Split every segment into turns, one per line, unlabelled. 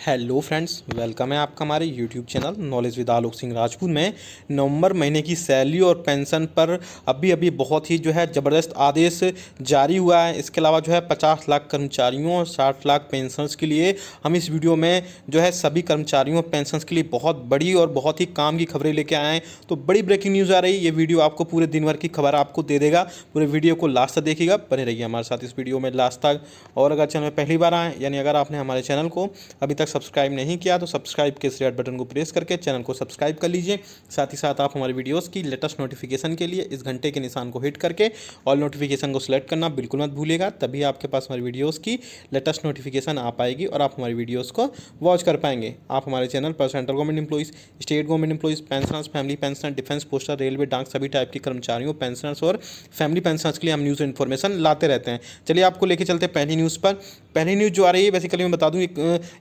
Hello friends, welcome है आपका हमारे YouTube channel knowledge with Alok Singh Rajput में। नवंबर महीने की सैलरी और पेंशन पर अभी अभी बहुत ही ज़बरदस्त आदेश जारी हुआ है। इसके अलावा 50 लाख कर्मचारियों और 60 लाख पेंशनर्स के लिए हम इस वीडियो में सभी कर्मचारियों और पेंशनर्स के लिए बहुत बड़ी और बहुत ही काम की खबरें लेके आए हैं। तो बड़ी ब्रेकिंग न्यूज़ आ रही है। ये वीडियो आपको पूरे दिन भर की खबर आपको दे देगा। पूरे वीडियो को लास्ट तक देखिएगा, बने रहिए हमारे साथ इस वीडियो में लास्ट तक। और अगर चैनल में पहली बार आए, यानी अगर आपने हमारे चैनल को अभी तक सब्सक्राइब नहीं किया तो सब्सक्राइब के इस रेड बटन को प्रेस करके चैनल को सब्सक्राइब कर लीजिए। साथ ही साथ आप हमारे वीडियोस की लेटेस्ट नोटिफिकेशन के लिए इस घंटे के निशान को हिट करके ऑल नोटिफिकेशन को सिलेक्ट करना बिल्कुल मत भूलिएगा। तभी आपके पास हमारी वीडियोस की लेटेस्ट नोटिफिकेशन आ पाएगी और आप हमारी वीडियोस को वॉच कर पाएंगे। आप हमारे चैनल पर central government employees, state government employees, pensioners, family pensioner, defence poster, railway, डाक सभी टाइप के कर्मचारियों, पेंशनर्स और फैमिली पेंशनर्स के लिए हम न्यूज़ इन्फॉर्मेशन लाते रहते हैं। चलिए आपको लेके चलते हैं पहली न्यूज़ पर। पहली न्यूज़ जो आ रही है, बेसिकली मैं बता दूं,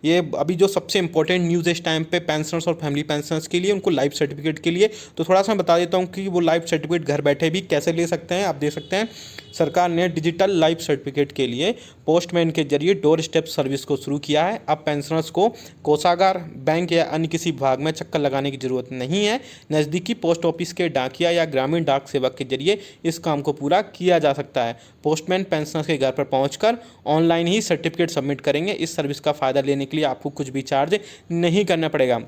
ये अभी जो सबसे इंपॉर्टेंट न्यूज़ इस टाइम पे पेंशनर्स और फैमिली पेंशनर्स के लिए, उनको लाइफ सर्टिफिकेट के लिए। तो थोड़ा सा मैं बता देता हूँ कि वो लाइफ सर्टिफिकेट घर बैठे भी कैसे ले सकते हैं। आप देख सकते हैं सरकार ने डिजिटल लाइफ सर्टिफिकेट के लिए पोस्टमैन के जरिए डोर स्टेप सर्विस को शुरू किया है। अब पेंशनर्स को कोषागार, बैंक या अन्य किसी विभाग में चक्कर लगाने की जरूरत नहीं है। नज़दीकी पोस्ट ऑफिस के डाकिया या ग्रामीण डाक सेवक के जरिए इस काम को पूरा किया जा सकता है। पोस्टमैन पेंशनर्स के घर पर पहुंचकर ऑनलाइन ही सर्टिफिकेट सबमिट करेंगे। इस सर्विस का फ़ायदा लेने के लिए आपको कुछ भी चार्ज नहीं करना पड़ेगा।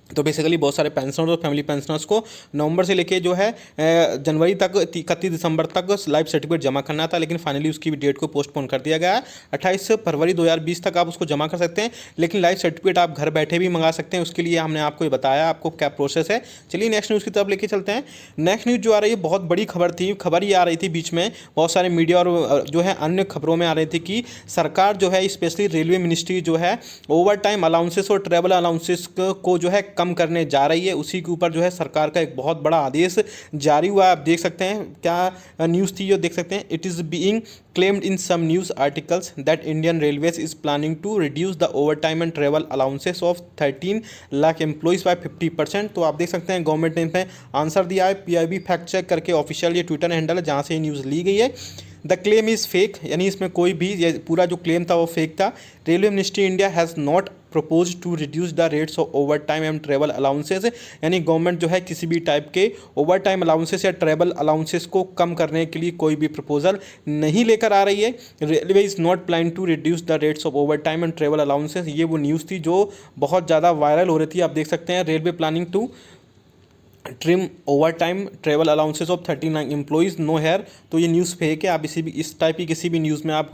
तो बेसिकली बहुत सारे पेंशनर्स और फैमिली पेंशनर्स को नवंबर से लेके जनवरी तक 31 दिसंबर तक लाइफ सर्टिफिकेट जमा करना था, लेकिन फाइनली उसकी डेट को पोस्टपोन कर दिया गया है। 28 फरवरी 2020 तक आप उसको जमा कर सकते हैं, लेकिन लाइफ सर्टिफिकेट आप घर बैठे भी मंगा सकते हैं। उसके लिए हमने आपको ये बताया आपको क्या प्रोसेस है। चलिए नेक्स्ट न्यूज़ की तरफ लेके चलते हैं। नेक्स्ट न्यूज़ जो आ रही है, बहुत बड़ी खबर ये आ रही थी बीच में, बहुत सारे मीडिया और अन्य खबरों में आ रही थी कि सरकार specially railway ministry over time allowances और ट्रेवल अलाउंसेस को कम करने जा रही है। उसी के ऊपर सरकार का एक बहुत बड़ा आदेश जारी हुआ है। आप देख सकते हैं क्या न्यूज़ थी, जो देख सकते हैं। It is being claimed in some news articles that Indian Railways is planning to reduce the overtime and travel allowances of 13 lakh employees by 50%। तो आप देख सकते हैं गवर्नमेंट ने इसमें आंसर दिया है। पीआईबी फैक्ट चेक करके ऑफिशियल ये ट्विटर हैंडल है जहाँ से ये न्यूज़ ली गई है। द क्लेम इज़ फेक, यानी इसमें कोई भी, ये पूरा जो क्लेम था वो फेक था। Railway ministry India has not propose to reduce the rates of over time and travel allowances, यानी गवर्नमेंट किसी भी टाइप के ओवर टाइम अलाउंसेस या ट्रेवल अलाउंसेस को कम करने के लिए कोई भी प्रपोजल नहीं लेकर आ रही है। Railway is not plan to reduce the rates of over time and travel allowances, ये वो न्यूज़ थी जो बहुत ज़्यादा वायरल हो रही थी। आप देख सकते हैं railway planning to trim over time travel allowances of 39 employees no here. तो ये न्यूज़ फेक है। आप इस टाइप की किसी भी न्यूज़ में आप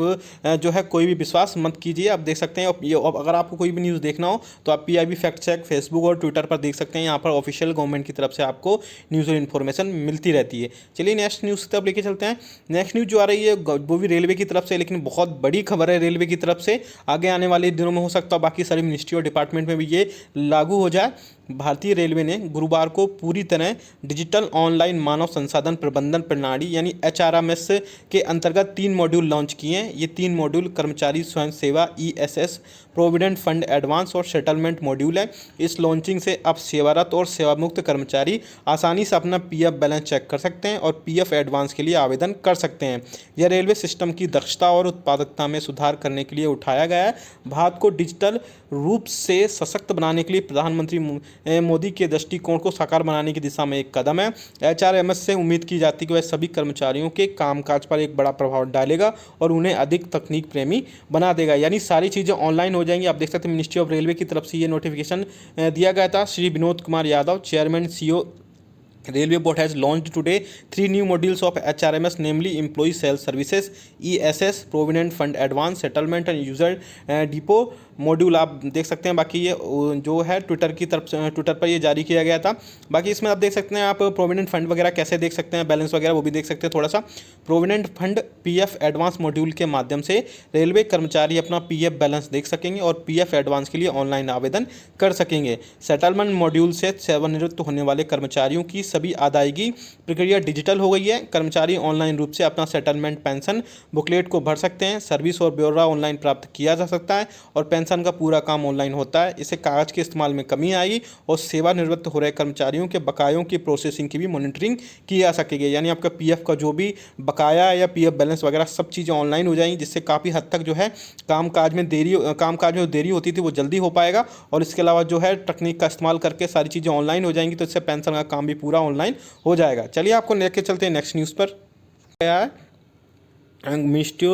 कोई भी विश्वास मत कीजिए। आप देख सकते हैं ये, अगर आपको कोई भी न्यूज़ देखना हो तो आप पीआईबी फैक्ट चेक फेसबुक और ट्विटर पर देख सकते हैं। यहाँ पर ऑफिशियल गवर्नमेंट की तरफ से आपको न्यूज़ और इन्फॉर्मेशन मिलती रहती है। चलिए नेक्स्ट न्यूज़ की तरफ लेके चलते हैं। नेक्स्ट न्यूज़ जो आ रही है वो भी रेलवे की तरफ से, लेकिन बहुत बड़ी खबर है रेलवे की तरफ से। आगे आने वाले दिनों में हो सकता है बाकी सारी मिनिस्ट्री और डिपार्टमेंट में भी ये लागू हो जाए। भारतीय रेलवे ने गुरुवार को पूरी तरह डिजिटल ऑनलाइन मानव संसाधन प्रबंधन प्रणाली यानी एचआरएमएस के अंतर्गत 3 मॉड्यूल लॉन्च किए हैं। ये 3 मॉड्यूल कर्मचारी स्वयं सेवा ईएसएस, प्रोविडेंट फंड एडवांस और सेटलमेंट मॉड्यूल है। इस लॉन्चिंग से अब सेवारत और सेवामुक्त कर्मचारी आसानी से अपना पीएफ बैलेंस चेक कर सकते हैं और पीएफ एडवांस के लिए आवेदन कर सकते हैं। यह रेलवे सिस्टम की दक्षता और उत्पादकता में सुधार करने के लिए उठाया गया है। भारत को डिजिटल रूप से सशक्त बनाने के लिए प्रधानमंत्री मोदी के दृष्टिकोण को साकार बनाने की दिशा में एक कदम है। एचआरएमएस से उम्मीद की जाती है कि वह सभी कर्मचारियों के कामकाज पर एक बड़ा प्रभाव डालेगा और उन्हें अधिक तकनीक प्रेमी बना देगा, यानी सारी चीज़ें ऑनलाइन हो जाएंगी। आप देख सकते हैं मिनिस्ट्री ऑफ रेलवे की तरफ से ये नोटिफिकेशन दिया गया था। Shri Vinod Kumar Yadav, chairman CEO Railway Board has launched today 3 new modules of HRMS, namely Employee Sales Services, ESS, Provident Fund Advance, Settlement and User Depot module आप देख सकते हैं। बाकी ये जो है ट्विटर पर ये जारी किया गया था। बाकी इसमें आप देख सकते हैं, आप प्रोविडेंट फंड वगैरह कैसे देख सकते हैं, बैलेंस वगैरह वो भी देख सकते हैं थोड़ा सा। Provident fund PF advance module के माध्यम से रेलवे कर्मचारी अपना पीएफ बैलेंस देख सकेंगे और पीएफ एडवांस के लिए ऑनलाइन आवेदन कर सकेंगे। सेटलमेंट मॉड्यूल से सेवानिवृत्त होने वाले कर्मचारियों की सभी अदायगी प्रक्रिया डिजिटल हो गई है। कर्मचारी ऑनलाइन रूप से अपना सेटलमेंट पेंशन बुकलेट को भर सकते हैं। सर्विस और ब्यौरा ऑनलाइन प्राप्त किया जा सकता है और पेंशन का पूरा काम ऑनलाइन होता है। इससे कागज़ के इस्तेमाल में कमी आएगी और सेवानिवृत्त हो रहे कर्मचारियों के बकायों की प्रोसेसिंग की भी मॉनिटरिंग की जा सकेगी। यानी आपका पीएफ का जो भी बकाया है या पीएफ बैलेंस वगैरह सब चीज़ें ऑनलाइन हो जाएंगी, जिससे काफ़ी हद तक जो है कामकाज में देरी होती थी वो जल्दी हो पाएगा। और इसके अलावा जो है तकनीक का इस्तेमाल करके सारी चीज़ें ऑनलाइन हो जाएंगी, तो इससे पेंशन का काम भी पूरा ऑनलाइन हो जाएगा। चलिए आपको लेके चलते हैं नेक्स्ट न्यूज़ पर। क्या है, मिनिस्ट्री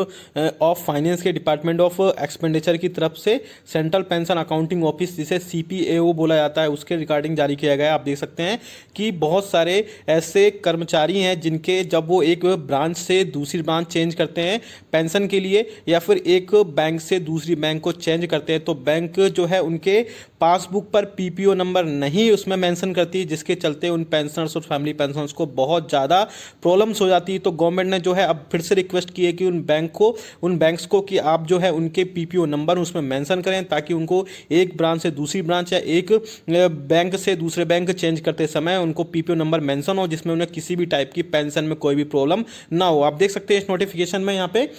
ऑफ फाइनेंस के डिपार्टमेंट ऑफ एक्सपेंडिचर की तरफ से सेंट्रल पेंशन अकाउंटिंग ऑफिस, जिसे CPAO बोला जाता है, उसके रिगार्डिंग जारी किया गया है। आप देख सकते हैं कि बहुत सारे ऐसे कर्मचारी हैं जिनके जब वो एक ब्रांच से दूसरी ब्रांच चेंज करते हैं पेंशन के लिए, या फिर एक बैंक से दूसरी बैंक को चेंज करते हैं, तो बैंक जो है उनके पासबुक पर PPO नंबर नहीं उसमें मेंशन करती, जिसके चलते उन पेंशनर्स और फैमिली पेंशनर्स को बहुत ज़्यादा प्रॉब्लम्स हो जाती है। तो गवर्नमेंट ने जो है अब फिर से रिक्वेस्ट की है कि उन बैंक्स को कि आप जो है उनके PPO नंबर उसमें मेंशन करें, ताकि उनको एक ब्रांच से दूसरी ब्रांच या एक बैंक से दूसरे बैंक चेंज करते समय उनको PPO नंबर मेंशन हो, जिसमें उन्हें किसी भी टाइप की पेंशन में कोई भी प्रॉब्लम ना हो। आप देख सकते हैं इस नोटिफिकेशन में यहाँ पे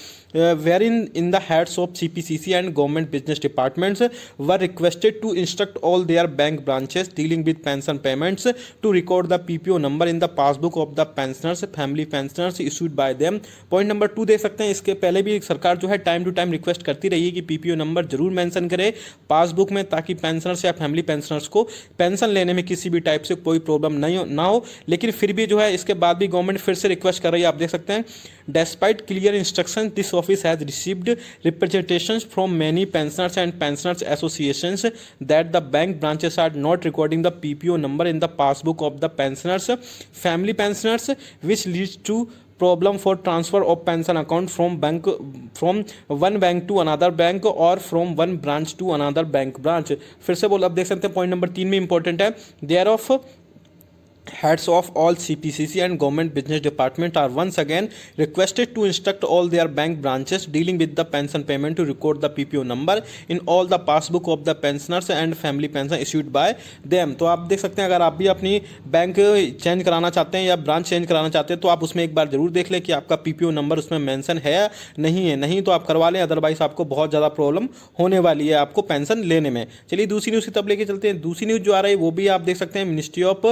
wherein the heads of CPCC and government business departments were requested to instruct all their bank branches dealing with pension payments to record the PPO number in the passbook of the pensioners, family pensioners issued by them। Point number 2 देख सकते हैं, इसके पहले भी सरकार जो है time to time request करती रही है कि PPO नंबर जरूर मेंशन करे पासबुक में, ताकि पेंशनर्स या फैमिली पेंशनर्स को पेंशन लेने में किसी भी टाइप से कोई प्रॉब्लम ना हो। लेकिन फिर भी जो है इसके बाद भी गवर्नमेंट फिर से रिक्वेस्ट कर रही है। आप देख सकते हैं, despite clear instruction this office has received representations from many pensioners and pensioners associations that the bank branches are not recording the PPO number in the passbook of the pensioners, family pensioners, which leads to problem for transfer of pension account from one bank to another bank or from one branch to another bank branch। फिर से बोल, अब देख सकते हैं point number 3 में important है, thereof heads of all CPCC and government business department are once again requested to instruct all their bank branches dealing with the pension payment to record the PPO number in all the passbook of the pensioners and family pension issued by them। तो आप देख सकते हैं अगर आप भी अपनी bank change कराना चाहते हैं या ब्रांच चेंज कराना चाहते हैं, तो आप उसमें एक बार जरूर देख लें कि आपका PPO नंबर उसमें मेंशन है या नहीं है। नहीं तो आप करवा लें, अदरवाइज आपको बहुत ज़्यादा प्रॉब्लम होने वाली है आपको पेंशन लेने में। चलिए दूसरी न्यूज़ की तब लेके चलते हैं। दूसरी न्यूज़ जो आ रही है वो भी आप देख सकते हैं, ministry of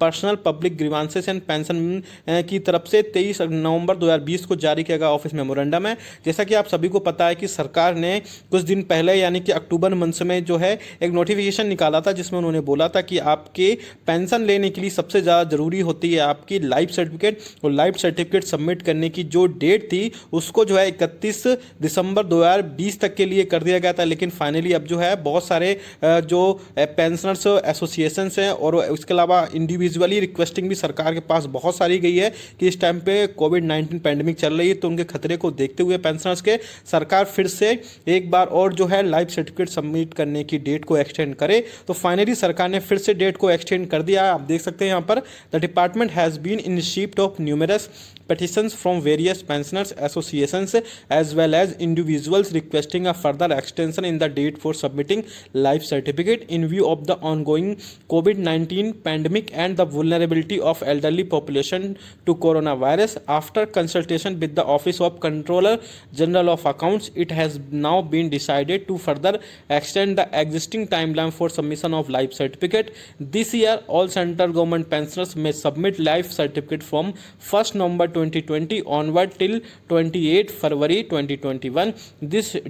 personnel public grievances and pension की तरफ से 23 नवंबर 2020 को जारी किया गया ऑफिस मेमोरेंडम है। जैसा कि आप सभी को पता है कि सरकार ने कुछ दिन पहले यानी कि अक्टूबर मंथ में जो है एक नोटिफिकेशन निकाला था, जिसमें उन्होंने बोला था कि आपके पेंशन लेने के लिए सबसे ज़्यादा ज़रूरी होती है आपकी लाइफ सर्टिफिकेट, और लाइफ सर्टिफिकेट सबमिट करने की जो डेट थी उसको जो है 31 दिसंबर 2020 तक के लिए कर दिया गया था। लेकिन फाइनली अब जो है बहुत सारे जो पेंशनर्स एसोसिएशंस हैं और इसके अलावा इंडिविजुअली रिक्वेस्टिंग भी सरकार के पास बहुत सारी गई है कि इस टाइम पे कोविड-19 पैंडेमिक चल रही है, तो उनके खतरे को देखते हुए पेंशनर्स के सरकार फिर से एक बार और जो है लाइफ सर्टिफिकेट सबमिट करने की डेट को एक्सटेंड करे। तो फाइनली सरकार ने फिर से डेट को एक्सटेंड कर दिया है। आप देख सकते हैं यहाँ पर, the department has been in receipt of numerous petitions from various pensioners associations as well as individuals requesting a further extension in the date for submitting life certificate in view of the ongoing COVID-19 pandemic and the vulnerability of elderly population to coronavirus। After consultation with the Office of Controller General of Accounts, it has now been decided to further extend the existing timeline for submission of life certificate। This year, all central government pensioners may submit life certificate from 1st November 2020 onward till 28 February 2021।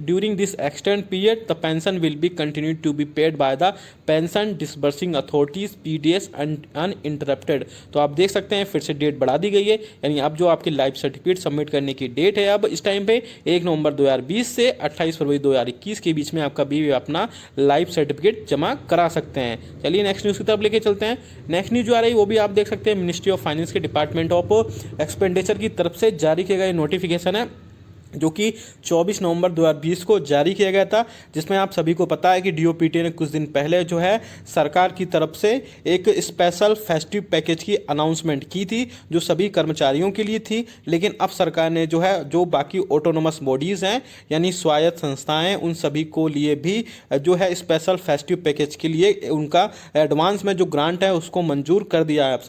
During this extended period, the pension will be continued to be paid by the pension disbursing authorities PDS uninterrupted। तो आप देख सकते हैं फिर से date बढ़ा दी गई है, यानी अब जो आपकी लाइफ सर्टिफिकेट सबमिट करने की डेट है अब इस टाइम पे 1 नवंबर 2020 से 28 फरवरी 2021 के बीच में आपका भी अपना लाइफ सर्टिफिकेट जमा करा सकते हैं। चलिए नेक्स्ट न्यूज़ की तरफ लेके चलते हैं। नेक्स्ट न्यूज़ जो आ रही है वो भी आप देख सकते हैं, मिनिस्ट्री ऑफ फाइनेंस के डिपार्टमेंट ऑफ एक्सपेंडिचर की तरफ से जारी किया गया नोटिफिकेशन है। जो कि 24 नवंबर 2020 को जारी किया गया था, जिसमें आप सभी को पता है कि डीओपीटी ने कुछ दिन पहले जो है सरकार की तरफ से एक स्पेशल फेस्टिव पैकेज की अनाउंसमेंट की थी, जो सभी कर्मचारियों के लिए थी। लेकिन अब सरकार ने जो है जो बाकी ऑटोनोमस बॉडीज़ हैं यानी स्वायत्त संस्थाएं, उन सभी को लिए भी जो है स्पेशल फेस्टिव पैकेज के लिए उनका एडवांस में जो ग्रांट है उसको मंजूर कर दिया है। आप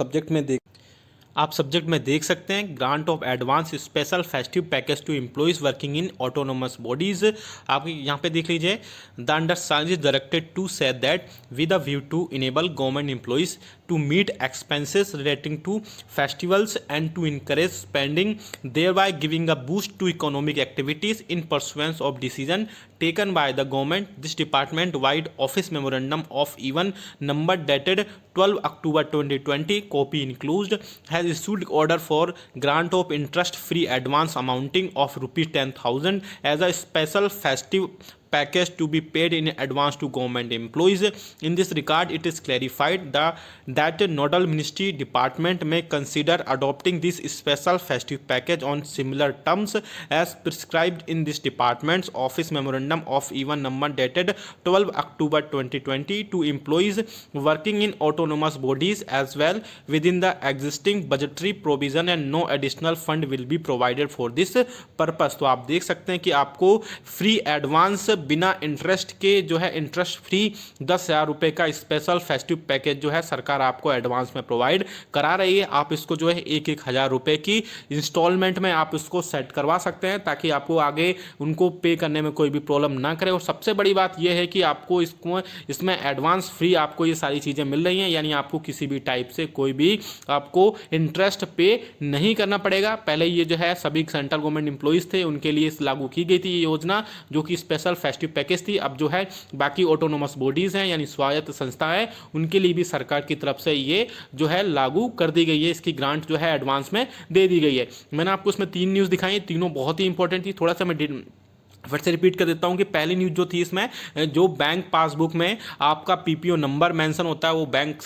सब्जेक्ट में देख सकते हैं, grant of advance special festive package to employees working in autonomous bodies. आप यहाँ पे देख लीजिए, the understanding is directed to say that with a view to enable government employees to meet expenses relating to festivals and to encourage spending, thereby giving a boost to economic activities in pursuance of decision taken by the government. This department wide office memorandum of even number dated 12 October 2020 copy enclosed has issued order for grant of interest free advance amounting of rupees 10,000 as a special festive package to be paid in advance to government employees. In this regard, it is clarified that the nodal ministry department may consider adopting this special festive package on similar terms as prescribed in this department's office memorandum of even number dated 12 October 2020 to employees working in autonomous bodies as well within the existing budgetary provision, and no additional fund will be provided for this purpose. तो आप देख सकते हैं कि आपको free advance बिना interest के जो है इंटरेस्ट फ्री 10,000 रुपये का स्पेशल फेस्टिव पैकेज जो है सरकार आपको एडवांस में प्रोवाइड करा रही है। आप इसको जो है 1,000 रुपये की इंस्टॉलमेंट में आप इसको सेट करवा सकते हैं, ताकि आपको आगे उनको पे करने में कोई भी प्रॉब्लम ना करे। और सबसे बड़ी बात यह है कि आपको इसमें एडवांस फ्री आपको ये सारी चीज़ें मिल रही हैं, यानी आपको किसी भी टाइप से कोई भी आपको इंटरेस्ट पे नहीं करना पड़ेगा। पहले ये जो है सभी सेंट्रल गवर्नमेंट एम्प्लॉइज़ थे उनके लिए लागू की गई थी ये योजना, जो कि स्पेशल फेस्टिव पैकेज थी। अब जो है बाकी ऑटोनोमस बॉडीज़ हैं यानी स्वायत्त संस्थाएं, उनके लिए भी सरकार की तरफ से ये जो है लागू कर दी गई है, इसकी ग्रांट जो है एडवांस में दे दी गई है। मैंने आपको इसमें 3 न्यूज़ दिखाई, तीनों बहुत ही इंपॉर्टेंट थी। थोड़ा सा मैं फिर से रिपीट कर देता हूं कि पहली न्यूज़ जो थी इसमें, जो बैंक पासबुक में आपका पीपीओ नंबर मेंशन होता है वो बैंक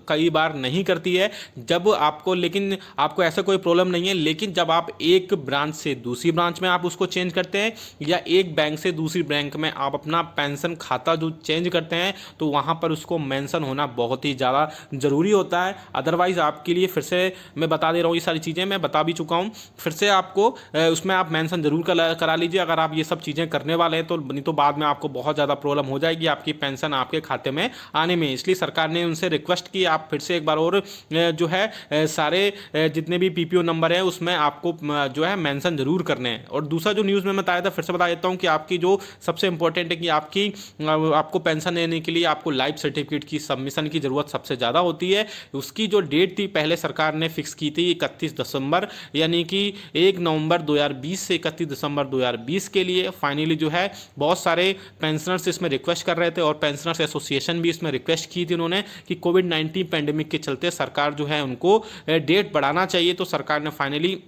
कई बार नहीं करती है जब आपको, लेकिन आपको ऐसा कोई प्रॉब्लम नहीं है। लेकिन जब आप एक ब्रांच से दूसरी ब्रांच में आप उसको चेंज करते हैं या एक बैंक से दूसरी बैंक में आप अपना पेंशन खाता जो चेंज करते हैं, तो वहाँ पर उसको मेंशन होना बहुत ही ज़्यादा ज़रूरी होता है। अदरवाइज़ आपके लिए फिर से मैं बता दे रहा हूँ, ये सारी चीज़ें मैं बता भी चुका हूँ, फिर से आपको उसमें आप मेंशन ज़रूर करा लीजिए अगर आप ये सब चीज़ें करने वाले हैं, तो नहीं तो बाद में आपको बहुत ज़्यादा प्रॉब्लम हो जाएगी आपकी पेंशन आपके खाते में आने में। इसलिए सरकार ने उनसे रिक्वेस्ट की आप फिर से एक बार और जो है सारे जितने भी पीपीओ नंबर है उसमें आपको जो है मेंशन जरूर करने हैं। और दूसरा जो न्यूज़ में बताया था, फिर से बता देता हूँ कि आपकी जो सबसे इंपॉर्टेंट है कि आपको पेंशन लेने के लिए आपको लाइफ सर्टिफिकेट की सबमिशन की ज़रूरत सबसे ज़्यादा होती है। उसकी जो डेट थी पहले सरकार ने फिक्स की थी 31 दिसंबर, यानी कि 1 नवंबर 2020 से 31 दिसंबर 2020 के लिए। फाइनली जो है बहुत सारे पेंशनर्स इसमें रिक्वेस्ट कर रहे थे और पेंशनर्स एसोसिएशन भी इसमें रिक्वेस्ट की थी उन्होंने कि कोविड-19 पैंडेमिक के चलते सरकार जो है उनको डेट बढ़ाना चाहिए। तो सरकार ने फाइनली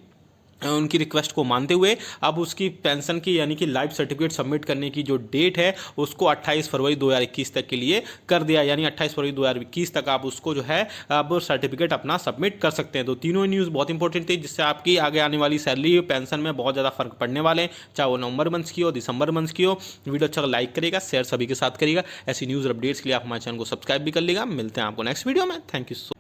उनकी रिक्वेस्ट को मानते हुए अब उसकी पेंशन की यानी कि लाइफ सर्टिफिकेट सबमिट करने की जो डेट है उसको 28 फरवरी 2021 तक के लिए कर दिया, यानी 28 फरवरी 2021 तक आप उसको जो है अब सर्टिफिकेट अपना सबमिट कर सकते हैं। तो तीनों न्यूज़ बहुत इंपॉर्टेंट थी, जिससे आपकी आगे आने वाली सैलरी पेंशन में बहुत ज़्यादा फर्क पड़ने वाले हैं, चाहे वो नवंबर मंथ की हो दिसंबर मंथ की हो। वीडियो अच्छा लाइक करेगा, शेयर सभी के साथ करिएगा। ऐसी न्यूज़ अपडेट्स के लिए आप हमारे चैनल को सब्सक्राइब भी कर लीजिएगा। मिलते हैं आपको नेक्स्ट वीडियो में। Thank you so.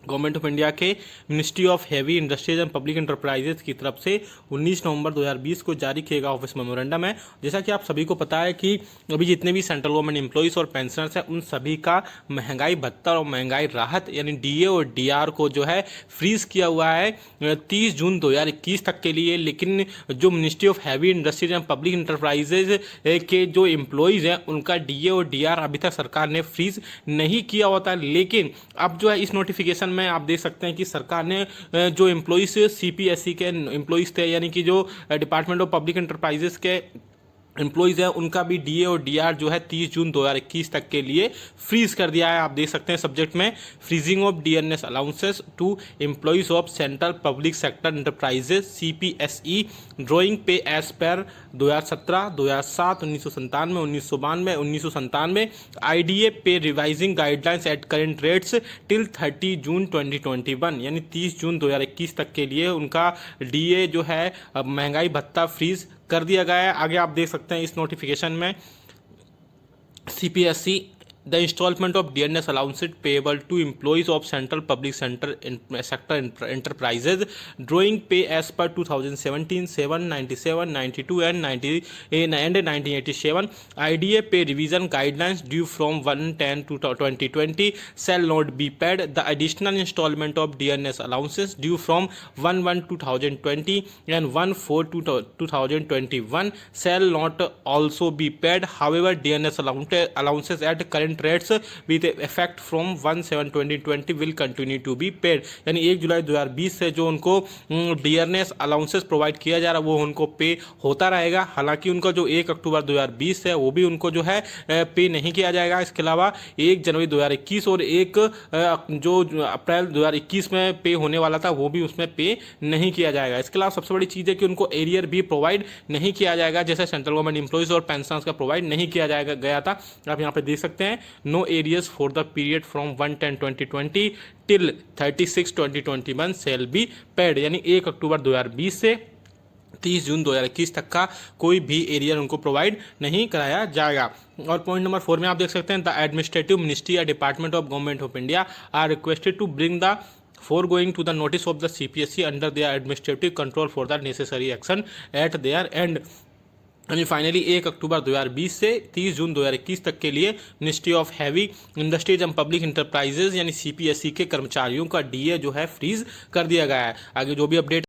Government of India के ministry of heavy industries and public enterprises की तरफ से 19 नवंबर 2020 को जारी किया गया ऑफिस मेमोरेंडम है। जैसा कि आप सभी को पता है कि अभी जितने भी सेंट्रल गवर्नमेंट एम्प्लॉइज़ और पेंशनर्स हैं उन सभी का महंगाई भत्ता और महंगाई राहत यानी डीए और डीआर को जो है फ्रीज किया हुआ है 30 जून 2021 तक के लिए। लेकिन जो ministry of heavy industries and public enterprises के जो एम्प्लॉइज़ हैं उनका डीए और डीआर अभी तक सरकार ने फ्रीज नहीं किया होता है। लेकिन अब जो है इस नोटिफिकेशन में आप देख सकते हैं कि सरकार ने जो एम्प्लॉइज सीपीएसई के एम्प्लॉइज थे यानी कि जो डिपार्टमेंट ऑफ पब्लिक एंटरप्राइजेस के एम्प्लॉइज़ है उनका भी डीए और डीआर जो है 30 जून 2021 तक के लिए फ्रीज कर दिया है। आप देख सकते हैं सब्जेक्ट में freezing of DNS allowances to employees of central public sector enterprises CPSE drawing pay as per 2017, 2007, 1997, 1992, 1997 IDA pay revising guidelines at current rates till 30 June 2021, यानी 30 जून 2021 तक के लिए उनका डीए जो है महंगाई भत्ता फ्रीज कर दिया गया है। आगे आप देख सकते हैं इस नोटिफिकेशन में CPSE the installment of DNS allowances payable to employees of central public sector enterprises drawing pay as per 2017 7 97 92 and 1987 IDA pay revision guidelines due from 1/10 to 2020 shall not be paid. The additional installment of DNS allowances due from 1/1/2020 and 1/4/2021 shall not also be paid. However, DNS allowances at current rates with effect from 1/7/2020 will continue to be paid। यानी 1 जुलाई 2020 से जो उनको DNS allowances provide किया जा रहा है वो उनको पे होता रहेगा। हालांकि उनका जो 1 अक्टूबर 2020 है वो भी उनको जो है पे नहीं किया जाएगा। इसके अलावा 1 जनवरी 2021 और 1 जो अप्रैल 2021 में पे होने वाला था वो भी उसमें पे नहीं किया जाएगा। इसके अलावा सबसे बड़ी चीज़ है कि उनको एरियर भी प्रोवाइड नहीं किया जाएगा, जैसे सेंट्रल गवर्नमेंट एम्प्लॉइज और पेंशन का प्रोवाइड नहीं किया जाएगा गया था। आप यहाँ पे देख सकते हैं no arrears for the period from 1/10/2020 till 30/6/2021 shall be paid. यानी 1 अक्टूबर 2020 से 30 जून 2021 तक का कोई भी एरियर उनको प्रोवाइड नहीं कराया जाएगा। और पॉइंट नंबर 4 में आप देख सकते हैं द एडमिनिस्ट्रेटिव मिनिस्ट्री या department of government of India are requested to bring the foregoing to the notice of the CPSE under their administrative control for the necessary action at their end। यानी finally 1 अक्टूबर 2020 से 30 June 2021 तक के लिए ministry of heavy industries and public enterprises यानी CPSE के कर्मचारियों का DA जो है फ्रीज कर दिया गया है। आगे जो भी अपडेट